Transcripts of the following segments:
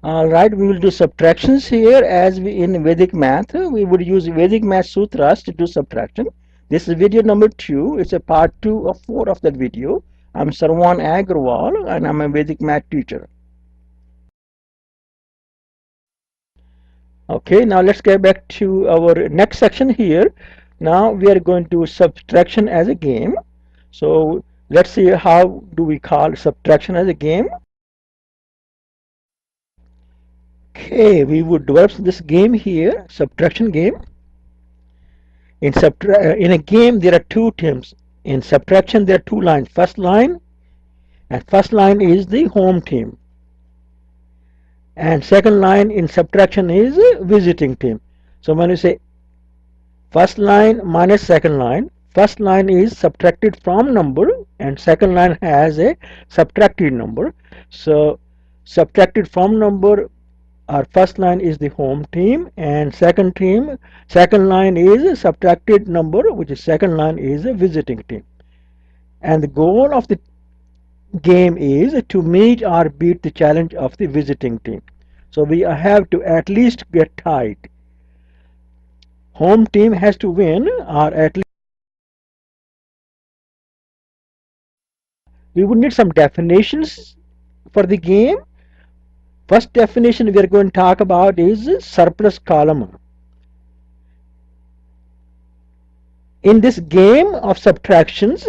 Alright, we will do subtractions here as we in Vedic math. We would use Vedic math sutras to do subtraction. This is video number 2. It's a part 2 of 4 of that video. I'm Sarwan Agrawal and I'm a Vedic math teacher. Okay, now let's get back to our next section here. Now we are going to do subtraction as a game. So let's see how do we call subtraction as a game. Okay, we would develop this game here, subtraction game. In a game there are two teams. In subtraction there are two lines. First line is the home team. And second line in subtraction is visiting team. So when you say first line minus second line, first line is subtracted from number and second line has a subtracted number. So subtracted from number, our first line is the home team and second line is subtracted number, which is second line is a visiting team. And the goal of the game is to meet or beat the challenge of the visiting team. So we have to at least get tied. Home team has to win or at least. We would need some definitions for the game. First definition we are going to talk about is surplus column. In this game of subtractions,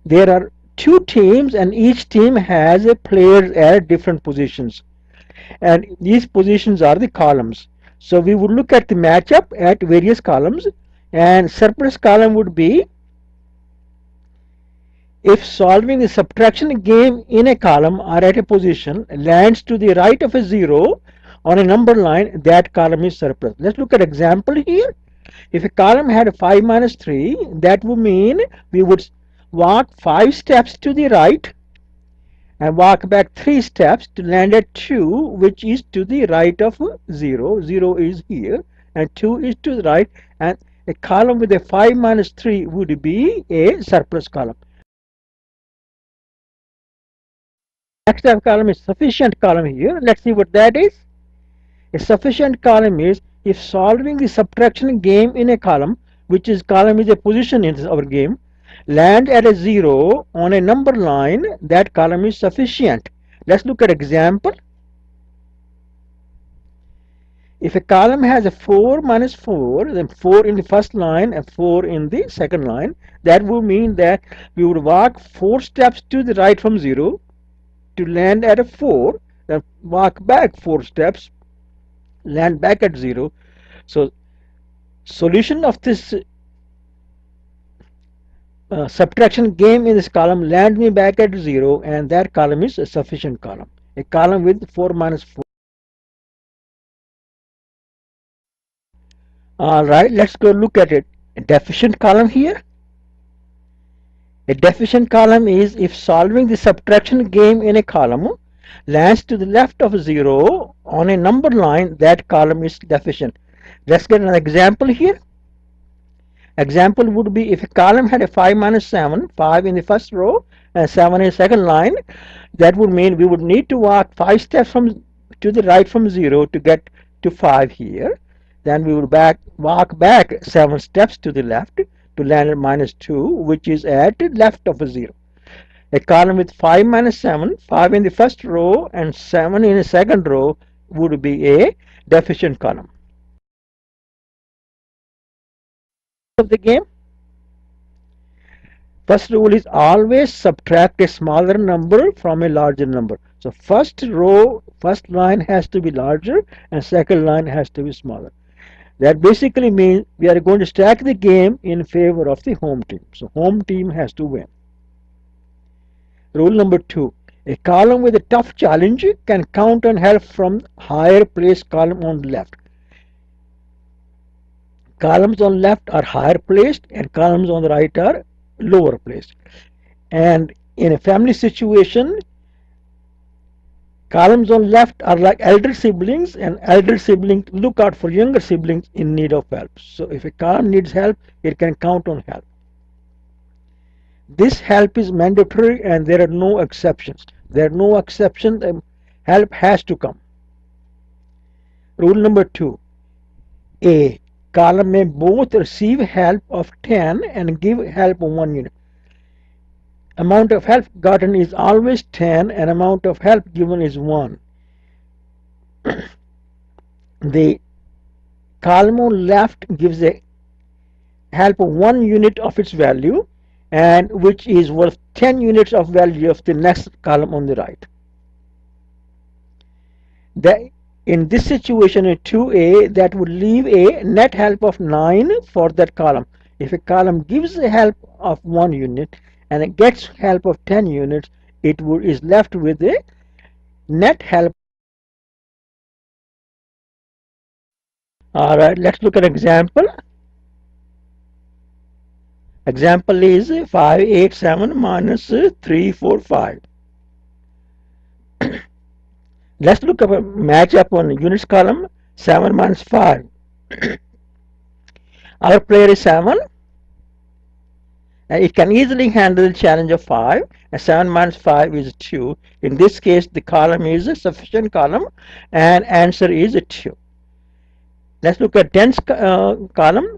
there are two teams and each team has a players at different positions. And these positions are the columns. So we would look at the matchup at various columns, and surplus column would be if solving the subtraction game in a column or at a position lands to the right of a 0 on a number line, that column is surplus. Let's look at example here. If a column had a 5 minus 3, that would mean we would walk 5 steps to the right and walk back 3 steps to land at 2, which is to the right of 0. 0 is here and 2 is to the right, and a column with a 5 minus 3 would be a surplus column. Next type of column is sufficient column here. Let's see what that is. A sufficient column is if solving the subtraction game in a column, which is column is a position in our game, land at a 0 on a number line, that column is sufficient. Let's look at example. If a column has a 4 minus 4, then 4 in the first line and 4 in the second line, that would mean that we would walk 4 steps to the right from 0 to land at a 4, then walk back 4 steps, land back at 0. So solution of this subtraction game in this column land me back at 0, and that column is a sufficient column. A column with 4 minus 4. Alright, let's go look at it. A deficient column here. A deficient column is if solving the subtraction game in a column lands to the left of 0 on a number line, that column is deficient. Let's get an example here. Example would be if a column had a 5 minus 7, 5 in the first row and 7 in the second line, that would mean we would need to walk 5 steps to the right from 0 to get to 5 here. Then we would walk back 7 steps to the left to land at minus 2, which is at the left of a 0. A column with 5 minus 7, 5 in the first row and 7 in the second row would be a deficient column. Of the game, first rule is always subtract a smaller number from a larger number. So first line has to be larger and second line has to be smaller. That basically means we are going to stack the game in favor of the home team. So home team has to win. Rule number 2. A column with a tough challenge can count on help from higher placed column on the left. Columns on left are higher placed and columns on the right are lower placed. And in a family situation, columns on left are like elder siblings, and elder siblings look out for younger siblings in need of help. So if a column needs help, it can count on help. This help is mandatory and there are no exceptions. There are no exceptions, help has to come. Rule number 2. A column may both receive help of 10 and give help of 1 unit. Amount of help gotten is always 10 and amount of help given is 1. The column on left gives a help of 1 unit of its value, and which is worth 10 units of value of the next column on the right. In this situation in 2a, that would leave a net help of 9 for that column. If a column gives a help of 1 unit and it gets help of 10 units, it is left with a net help. Alright, let's look at an example. Example is 587 minus 345. Let's look at a matchup on the units column. 7 minus 5. Our player is 7. And it can easily handle the challenge of 5. And 7 minus 5 is 2. In this case, the column is a sufficient column, and answer is 2. Let's look at tens column.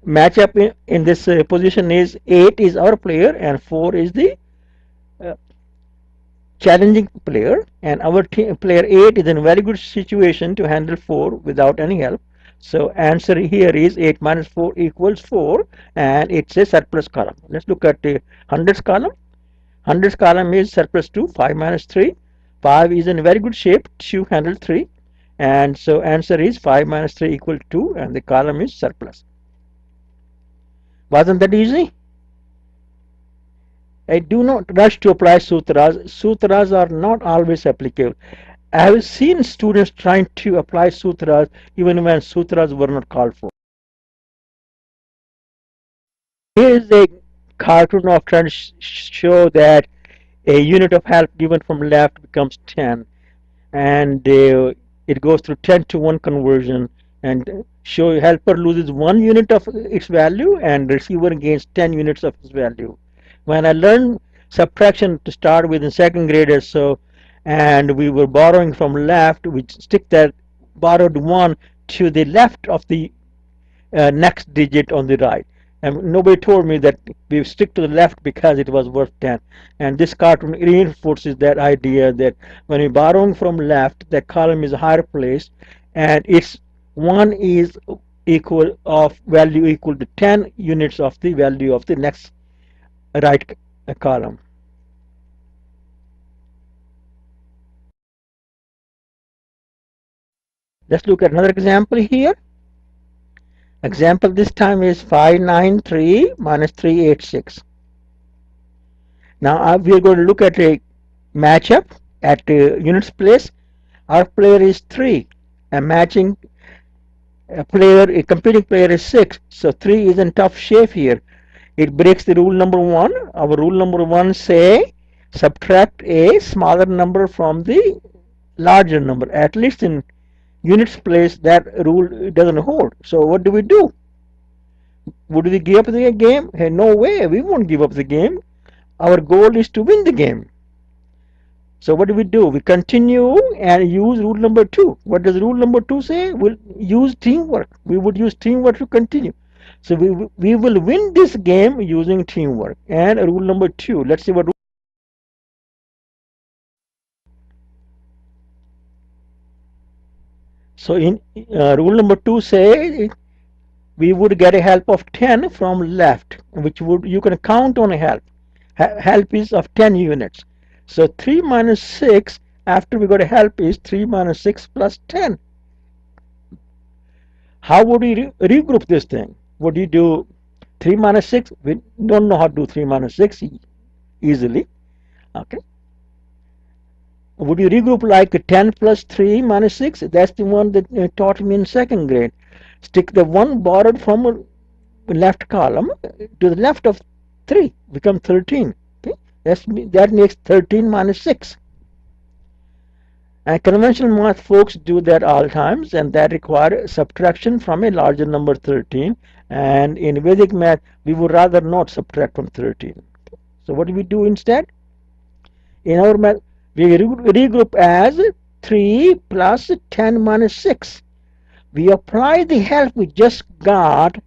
Matchup in this position is 8 is our player and 4 is the challenging player, and our player 8 is in a very good situation to handle 4 without any help. So answer here is 8 minus 4 equals 4, and it's a surplus column. Let's look at the hundreds column. Hundreds column is surplus 2, 5 minus 3. 5 is in very good shape to handle 3, and so answer is 5 minus 3 equal 2, and the column is surplus. Wasn't that easy? I do not rush to apply sutras. Sutras are not always applicable. I have seen students trying to apply sutras even when sutras were not called for. Here is a cartoon of trying to show that a unit of help given from left becomes 10, and it goes through 10 to 1 conversion, and show helper loses 1 unit of its value and receiver gains 10 units of its value. When I learned subtraction to start with in 2nd grade or so, and we were borrowing from left, we stick that borrowed 1 to the left of the next digit on the right. And nobody told me that we stick to the left because it was worth 10. And this cartoon reinforces that idea that when we're borrowing from left, that column is higher placed, and its 1 is equal of value equal to 10 units of the value of the next right column. Let's look at another example here. Example this time is 593 minus 386. Now we are going to look at a matchup at units place. Our player is 3, and matching a competing player is 6. So 3 is in tough shape here. It breaks the rule number 1. Our rule number 1 say subtract a smaller number from the larger number. At least in units place, that rule doesn't hold. So what do? Would we give up the game? Hey, no way, we won't give up the game. Our goal is to win the game. So what do? We continue and use rule number 2. What does rule number 2 say? We'll use teamwork. We would use teamwork to continue. So we will win this game using teamwork. And rule number 2, let's see what. So in rule number 2 say we would get a help of 10 from left, which would, you can count on a help. Help is of 10 units. So 3 minus 6, after we got a help, is 3 minus 6 plus 10. How would we regroup this thing? Would you do 3 minus 6? We don't know how to do 3 minus 6 easily. Okay. Would you regroup like 10 plus 3 minus 6? That's the one that taught me in 2nd grade. Stick the 1 borrowed from left column to the left of 3, become 13. Okay? That makes 13 minus 6. And conventional math folks do that all times, and that requires subtraction from a larger number 13. And in Vedic math, we would rather not subtract from 13. So what do we do instead? In our math, we regroup as 3 plus 10 minus 6. We apply the help we just got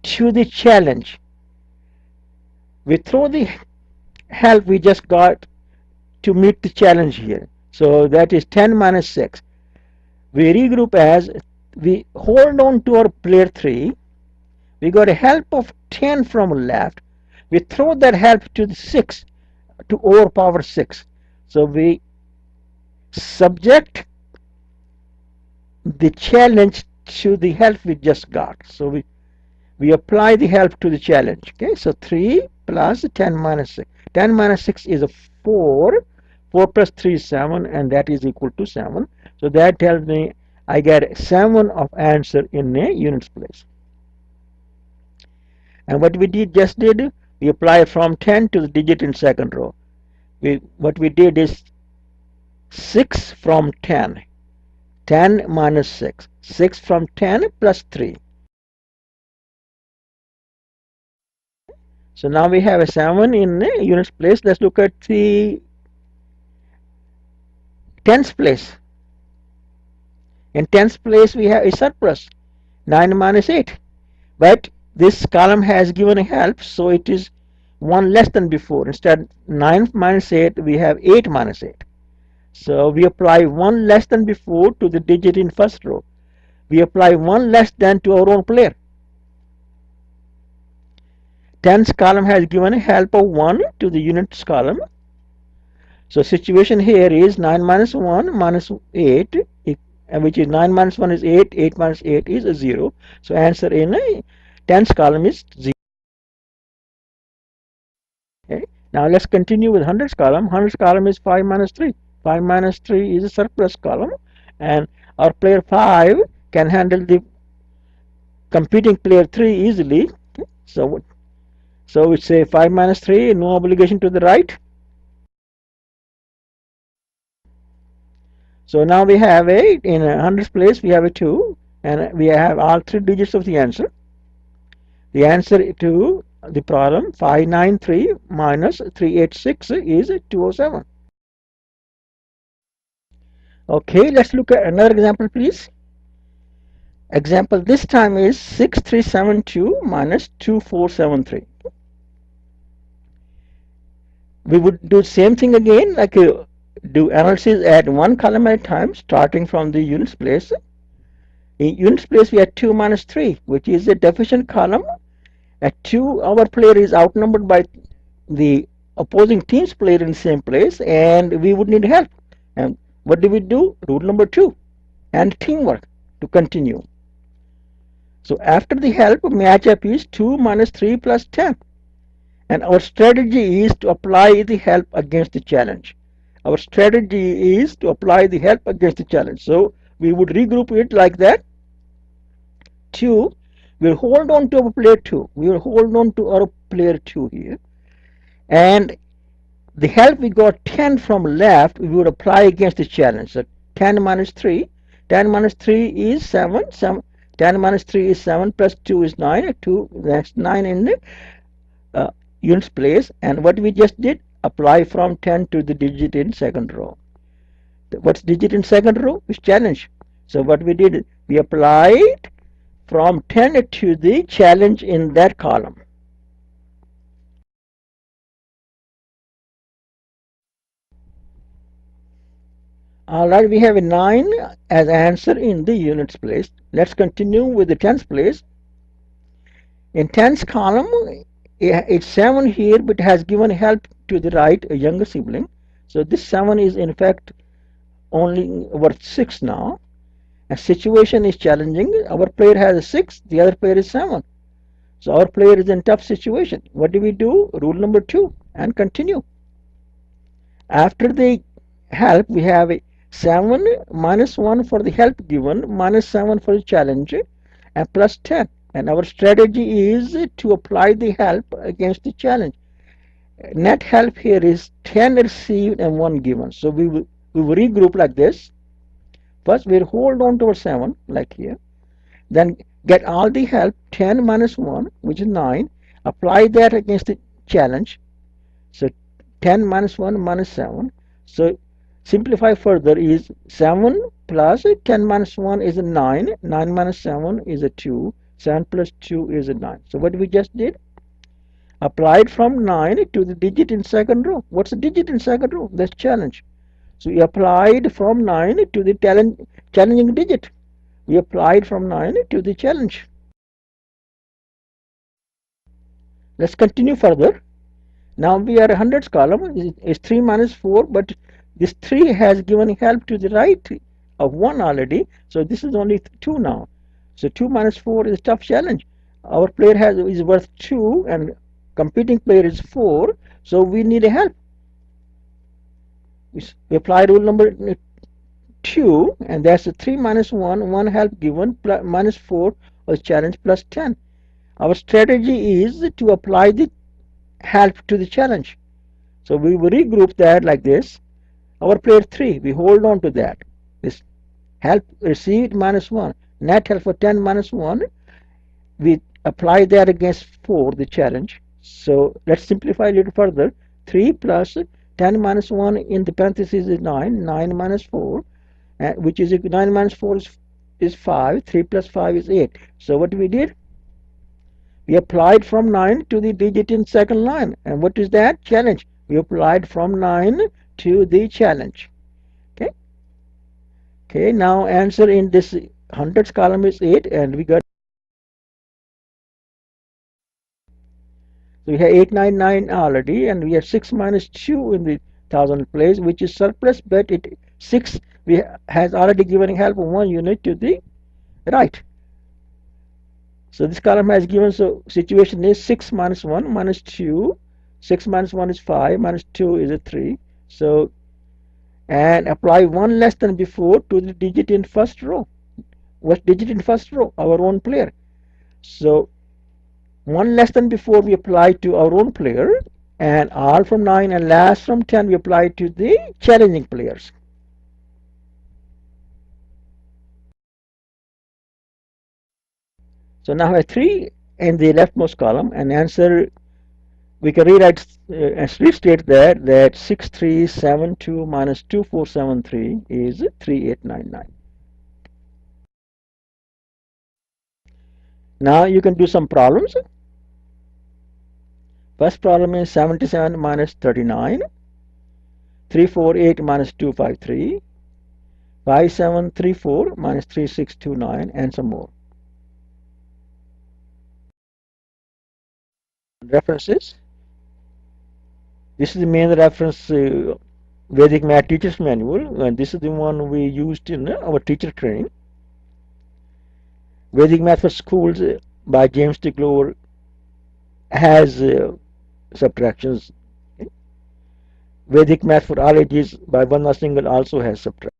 to the challenge. We throw the help we just got to meet the challenge here. So that is 10 minus 6. We regroup as we hold on to our player 3. We got a help of 10 from left. We throw that help to the 6 to overpower 6. So we subject the challenge to the help we just got. So we apply the help to the challenge. Okay, so 3 plus 10 minus 6. 10 minus 6 is a 4. 4 plus 3 is 7, and that is equal to 7. So that tells me I get 7 of answer in a units place. And what we just did, we apply from 10 to the digit in second row. What we did is 6 from 10. 10 minus 6. 6 from 10 plus 3. So now we have a 7 in the units place. Let's look at the tens place. In tens place we have a surplus, 9 minus 8. But this column has given a help, so it is 1 less than before. Instead 9 minus 8, we have 8 minus 8. So we apply 1 less than before to the digit in first row. We apply 1 less than to our own player. Tens column has given a help of 1 to the units column. So situation here is 9 minus 1 minus 8, which is 9 minus 1 is 8, 8 minus 8 is 0. So answer in a tens column is 0. Okay. Now let's continue with hundreds column. Hundreds column is 5 minus 3. 5 minus 3 is a surplus column, and our player 5 can handle the competing player 3 easily. Okay. So we say 5 minus 3, no obligation to the right. So now we have in a hundreds place we have a 2, and we have all 3 digits of the answer. The answer to the problem 593 minus 386 is 207. Okay, let's look at another example, please. Example this time is 6372 minus 2473. We would do same thing again, like do analysis at one column at a time, starting from the units place. In units place we have 2 minus 3, which is a deficient column. At 2, our player is outnumbered by the opposing team's player in the same place, and we would need help. And what do we do? Rule number 2 and teamwork to continue. So after the help, matchup is 2 minus 3 plus 10. And our strategy is to apply the help against the challenge. Our strategy is to apply the help against the challenge. So we would regroup it like that. 2, we'll hold on to our player 2. We will hold on to our player 2 here. And the help we got 10 from left, we would apply against the challenge. So 10 minus 3. 10 minus 3 is 7. 10 minus 3 is 7 plus 2 is 9. 2, that's 9 in the units place. And what we just did, apply from 10 to the digit in second row. What's digit in second row? Is challenge. So what we did, we applied from 10 to the challenge in that column. Alright, we have a 9 as answer in the units place. Let's continue with the tens place. In tens column, it's 7 here, but has given help to the right, a younger sibling. So this 7 is in fact only worth 6 now. A situation is challenging. Our player has a 6, the other player is 7. So our player is in tough situation. What do we do? Rule number 2 and continue. After the help, we have a 7 minus 1 for the help given, minus 7 for the challenge, and plus 10. And our strategy is to apply the help against the challenge. Net help here is 10 received and 1 given. So we will regroup like this. First we'll hold on to our 7 like here. Then get all the help 10 minus 1, which is 9. Apply that against the challenge. So 10 minus 1 minus 7. So simplify further is 7 plus 10 minus 1 is a 9. 9 minus 7 is a 2. 7 plus 2 is a 9. So what we just did? Applied from 9 to the digit in second row. What's the digit in second row? That's challenge. So we applied from 9 to the challenging digit. We applied from 9 to the challenge. Let's continue further. Now we are hundreds column is 3 minus 4, but this 3 has given help to the right of 1 already, so this is only 2 now. So 2 minus 4 is a tough challenge. Our player is worth 2 and competing player is 4, so we need a help. We apply rule number 2, and that's a 3 minus 1, 1 help given, plus, minus 4 was challenge plus 10. Our strategy is to apply the help to the challenge. So we will regroup that like this. Our player 3, we hold on to that. This help received minus 1. Net help for 10 minus 1. We apply that against 4, the challenge. So let's simplify a little further. 3 plus 10 minus 1 in the parentheses is 9. 9 minus 4, which is 9 minus 4 is 5. 3 plus 5 is 8. So what we did? We applied from 9 to the digit in second line. And what is that? Challenge. We applied from 9 to the challenge. Okay. Okay, now answer in this hundreds column is 8, and we got, so we have 899 already, and we have 6 minus 2 in the thousand place, which is surplus, but 6 has already given help 1 unit to the right. So this column has given, so situation is 6 minus 1 minus 2. 6 minus 1 is 5, minus 2 is a 3. So, and apply 1 less than before to the digit in first row. What digit in first row? Our own player. So 1 less than before we apply to our own player, and all from 9 and last from 10 we apply to the challenging players. So now I have 3 in the leftmost column, and answer we can rewrite restate that 6372 minus 2473 is 3899. Now you can do some problems. First problem is 77 minus 39, 348 minus 253, 5734 minus 3629, and some more. References. This is the main reference Vedic Math Teacher's Manual, and this is the one we used in our teacher training. Vedic Math for Schools by James T. Glover has subtractions. Vedic Math for All Ages by Vanna Singhal also has subtractions.